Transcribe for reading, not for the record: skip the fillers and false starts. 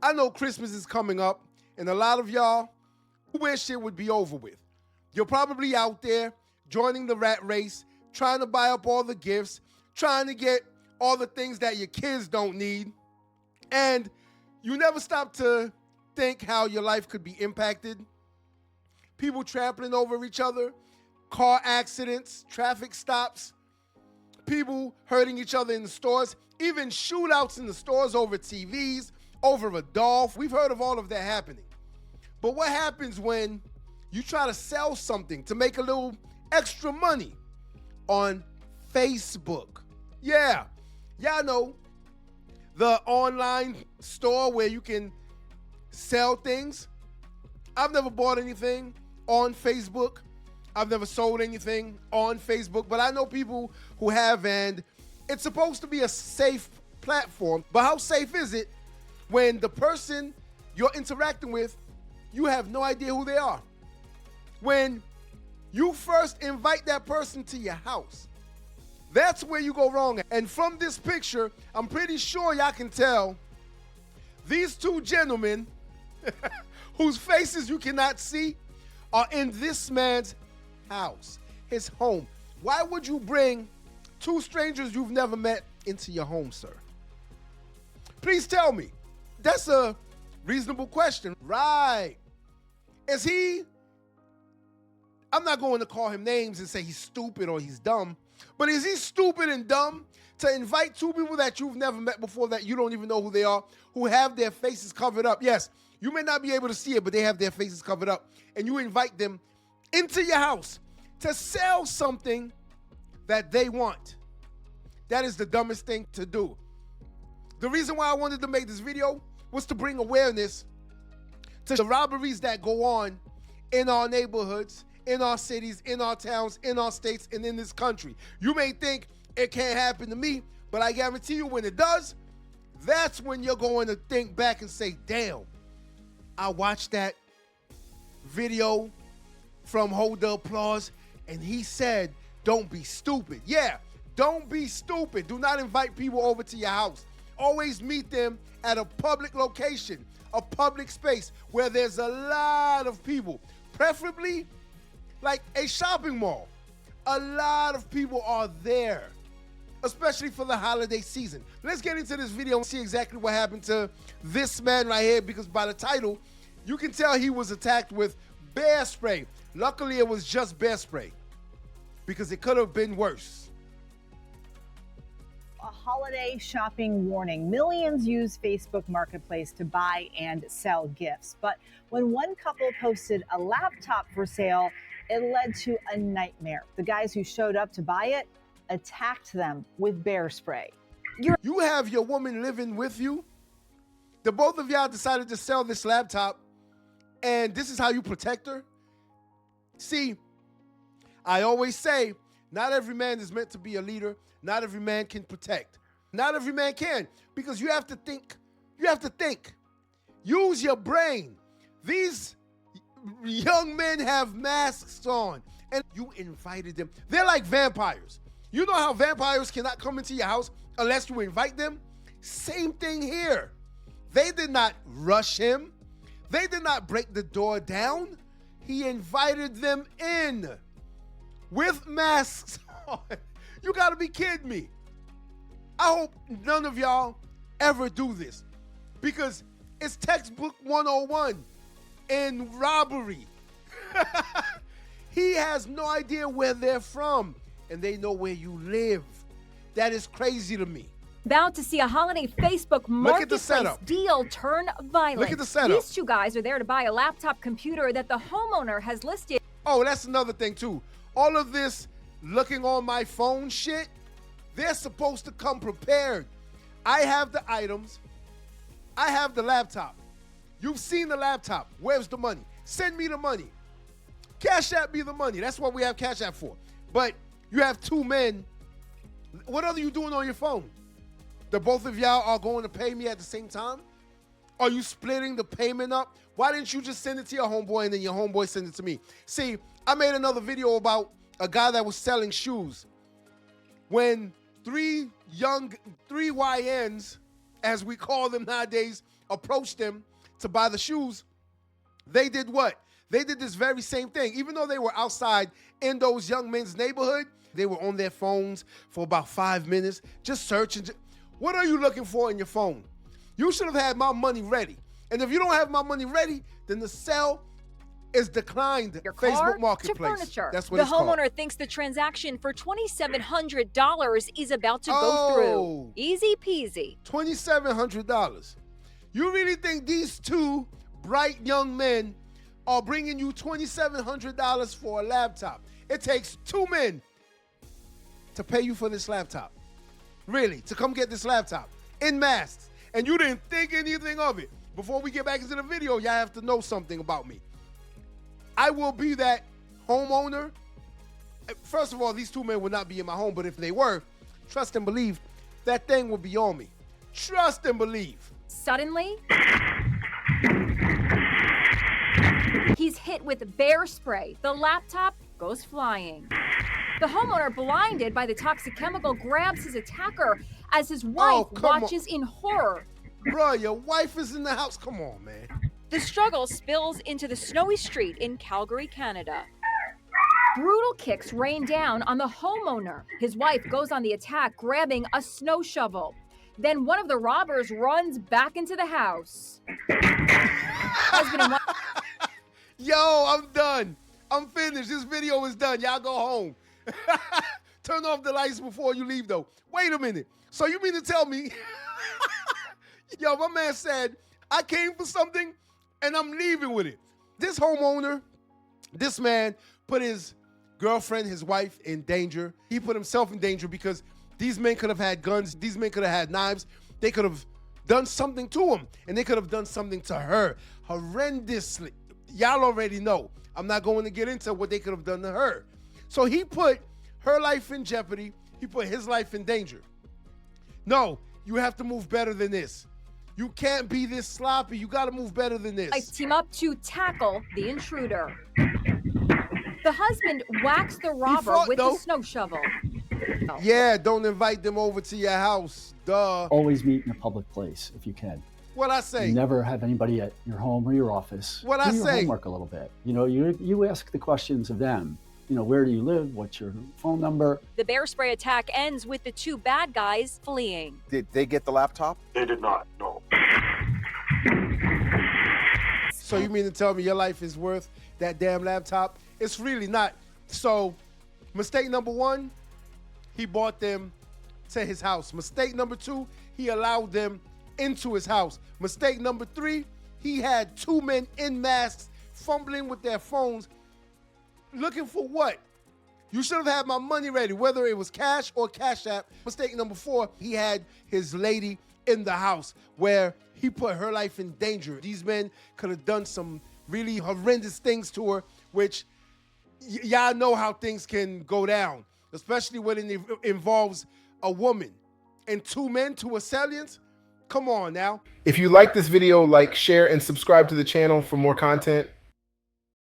I know Christmas is coming up, and a lot of y'all wish it would be over with. You're probably out there joining the rat race, trying to buy up all the gifts, trying to get all the things that your kids don't need, and you never stop to think how your life could be impacted. People trampling over each other, car accidents, traffic stops, people hurting each other in the stores, even shootouts in the stores over TVs, over a doll. We've heard of all of that happening. But what happens when you try to sell something to make a little extra money on Facebook? Yeah, y'all know the online store where you can sell things. I've never bought anything on Facebook. I've never sold anything on Facebook, but I know people who have, and it's supposed to be a safe platform. But how safe is it when the person you're interacting with, you have no idea who they are? When you first invite that person to your house, that's where you go wrong. And from this picture, I'm pretty sure y'all can tell these two gentlemen whose faces you cannot see are in this man's house, his home. Why would you bring two strangers you've never met into your home, sir? Please tell me. That's a reasonable question. Right. Is he, I'm not going to call him names and say he's stupid or he's dumb, but is he stupid and dumb to invite two people that you've never met before, that you don't even know who they are, who have their faces covered up? Yes, you may not be able to see it, but they have their faces covered up, and you invite them into your house to sell something that they want. That is the dumbest thing to do. The reason why I wanted to make this video was to bring awareness to the robberies that go on in our neighborhoods, in our cities, in our towns, in our states, and in this country. You may think it can't happen to me, but I guarantee you when it does, that's when you're going to think back and say, damn, I watched that video from 𝗕𝗲𝗄𝗆, and he said, don't be stupid. Yeah, don't be stupid. Do not invite people over to your house. Always meet them at a public location, a public space where there's a lot of people, preferably like a shopping mall. A lot of people are there, especially for the holiday season. Let's get into this video and see exactly what happened to this man right here, because by the title, you can tell he was attacked with bear spray. Luckily, it was just bear spray, because it could have been worse. A holiday shopping warning. Millions use Facebook Marketplace to buy and sell gifts. But when one couple posted a laptop for sale, it led to a nightmare. The guys who showed up to buy it attacked them with bear spray. You have your woman living with you. The both of y'all decided to sell this laptop, and this is how you protect her? See, I always say, not every man is meant to be a leader. Not every man can protect. Not every man can, because you have to think. You have to think. Use your brain. These young men have masks on, and you invited them. They're like vampires. You know how vampires cannot come into your house unless you invite them? Same thing here. They did not rush him. They did not break the door down. He invited them in with masks on. You gotta be kidding me. I hope none of y'all ever do this, because it's textbook 101 in robbery. He has no idea where they're from, and they know where you live. That is crazy to me. About to see a holiday Facebook Marketplace deal turn violent. Look at the setup. These two guys are there to buy a laptop computer that the homeowner has listed. Oh, that's another thing too. All of this looking on my phone shit, they're supposed to come prepared. I have the items. I have the laptop. You've seen the laptop. Where's the money? Send me the money. Cash App me the money. That's what we have Cash App for. But you have two men. What are you doing on your phone? The both of y'all are going to pay me at the same time? Are you splitting the payment up? Why didn't you just send it to your homeboy and then your homeboy send it to me? See, I made another video about a guy that was selling shoes. When three YNs, as we call them nowadays, approached them to buy the shoes, they did what? They did this very same thing. Even though they were outside in those young men's neighborhood, they were on their phones for about 5 minutes, just searching. What are you looking for in your phone? You should have had my money ready. And if you don't have my money ready, then the sale is declined. Your Facebook car Marketplace. to furniture. That's what the it's called. homeowner thinks the transaction for $2,700 is about to go through. Easy peasy. $2,700. You really think these two bright young men are bringing you $2,700 for a laptop? It takes 2 men to pay you for this laptop. Really, to come get this laptop in masks. And you didn't think anything of it. Before we get back into the video, y'all have to know something about me. I will be that homeowner. First of all, these 2 men would not be in my home, but if they were, trust and believe, that thing would be on me. Trust and believe. Suddenly, he's hit with bear spray. The laptop goes flying. The homeowner, blinded by the toxic chemical, grabs his attacker as his wife watches in horror. Bro, your wife is in the house. Come on, man. The struggle spills into the snowy street in Calgary, Canada. Brutal kicks rain down on the homeowner. His wife goes on the attack, grabbing a snow shovel. Then one of the robbers runs back into the house. Husband and wife. Yo, I'm done. I'm finished. This video is done. Y'all go home. Turn off the lights before you leave, though. Wait a minute. So you mean to tell me... Yo, my man said, I came for something and I'm leaving with it. This homeowner, this man put his girlfriend, his wife in danger. He put himself in danger because these men could have had guns. These men could have had knives. They could have done something to him, and they could have done something to her horrendously. Y'all already know. I'm not going to get into what they could have done to her. So he put her life in jeopardy. He put his life in danger. No, you have to move better than this. You can't be this sloppy. You got to move better than this. I team up to tackle the intruder. The husband whacks the robber with the snow shovel. Yeah, don't invite them over to your house. Duh. Always meet in a public place if you can. What I say? You never have anybody at your home or your office. What I Do your say? homework a little bit. You know, you ask the questions of them. You know, where do you live? What's your phone number? The bear spray attack ends with the 2 bad guys fleeing. Did they get the laptop? They did not, no. So you mean to tell me your life is worth that damn laptop? It's really not. So mistake number 1, he brought them to his house. Mistake number 2, he allowed them into his house. Mistake number 3, he had 2 men in masks fumbling with their phones. Looking for what? You should have had my money ready, whether it was cash or Cash App. Mistake number 4, he had his lady in the house where he put her life in danger. These men could have done some really horrendous things to her, which y'all know how things can go down, especially when it involves a woman. And 2 men, 2 assailants? Come on now. If you like this video, like, share, and subscribe to the channel for more content.